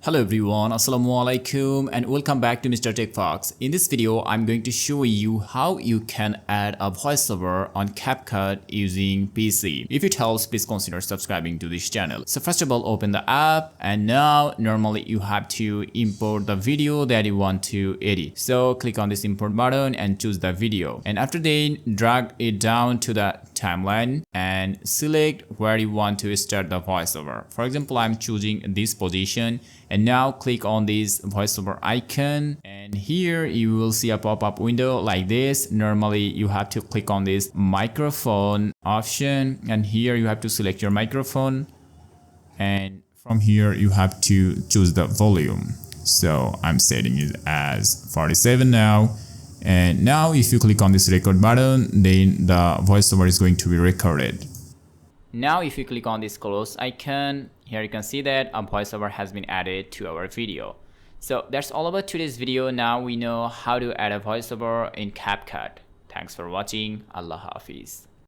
Hello everyone, Assalamualaikum and welcome back to Mr. TECHFOX. In this video, I'm going to show you how you can add a voiceover on CapCut using PC. If it helps, please consider subscribing to this channel. So first of all, open the app and now normally you have to import the video that you want to edit. So click on this import button and choose the video. And after that, drag it down to the timeline and select where you want to start the voiceover. For example, I'm choosing this position. And now click on this voiceover icon and here you will see a pop-up window like this. Normally you have to click on this microphone option and here you have to select your microphone and from here you have to choose the volume. So I'm setting it as 47 now. And now if you click on this record button, then the voiceover is going to be recorded. Now if you click on this close icon, here you can see that a voiceover has been added to our video. So that's all about today's video. Now we know how to add a voiceover in CapCut. Thanks for watching. Allah Hafiz.